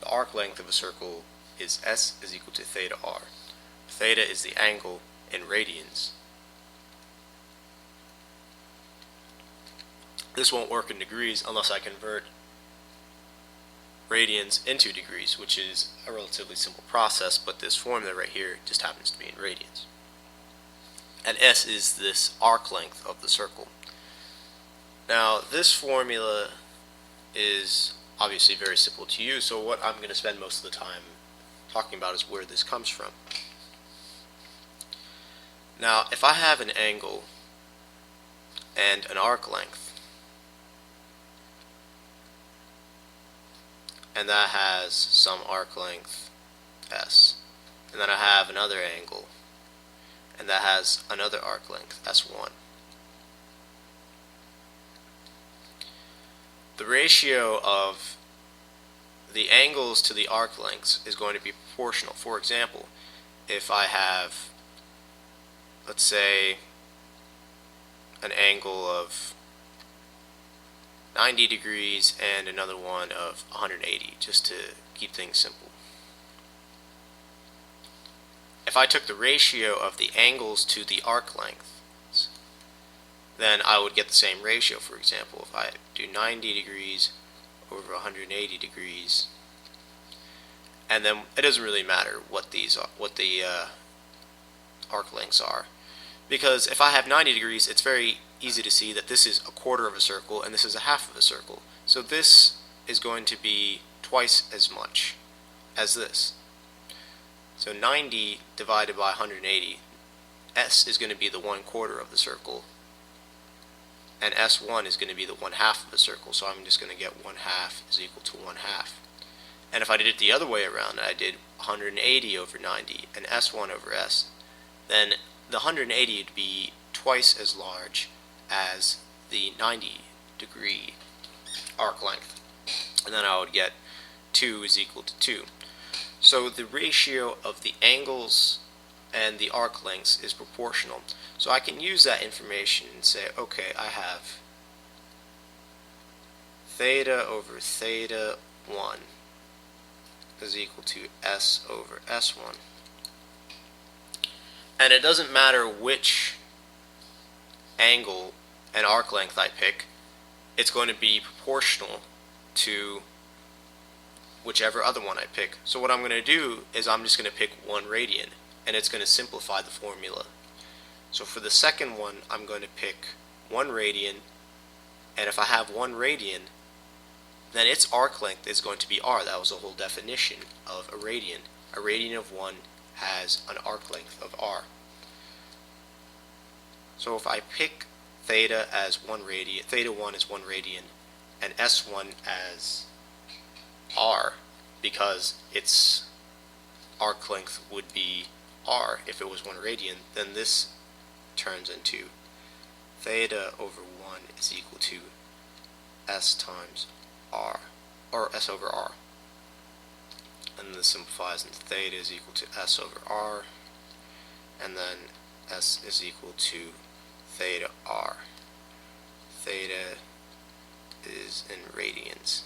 the arc length of a circle is S is equal to theta r. Theta is the angle in radians. This won't work in degrees unless I convert radians into degrees, which is a relatively simple process, but this formula right here just happens to be in radians. And S is this arc length of the circle. Now this formula is obviously very simple to use, so what I'm going to spend most of the time talking about is where this comes from. Now if I have an angle and an arc length, and that has some arc length S, and then I have another angle and that has another arc length S1. The ratio of the angles to the arc lengths is going to be proportional. For example, if I have, let's say, an angle of 90 degrees and another one of 180, just to keep things simple. If I took the ratio of the angles to the arc lengths, then I would get the same ratio. For example, if I do 90 degrees over 180 degrees, and then it doesn't really matter what these are, what the arc lengths are, because if I have 90 degrees, it's very easy to see that this is a quarter of a circle and this is a half of a circle. So this is going to be twice as much as this. So 90 divided by 180, S is going to be the 1/4 of the circle, and S1 is going to be the 1/2 of the circle. So I'm just going to get 1/2 is equal to 1/2. And if I did it the other way around, I did 180 over 90 and S1 over S, then the 180 would be twice as large as the 90 degree arc length, and then I would get 2 is equal to 2. So the ratio of the angles and the arc lengths is proportional. So I can use that information and say, okay, I have theta over theta 1 is equal to S over S1. And it doesn't matter which angle and arc length I pick, it's going to be proportional to whichever other one I pick. So what I'm going to do is I'm just going to pick 1 radian, and it's going to simplify the formula. So for the second one, I'm going to pick 1 radian, and if I have 1 radian, then its arc length is going to be r. That was the whole definition of a radian. A radian of 1 has an arc length of r. So if I pick theta as 1 radian, theta 1 is 1 radian, and S1 as r, because its arc length would be r if it was 1 radian, then this turns into theta over 1 is equal to S times r, or S over r. And this simplifies into theta is equal to S over r, and then S is equal to theta r. Theta is in radians.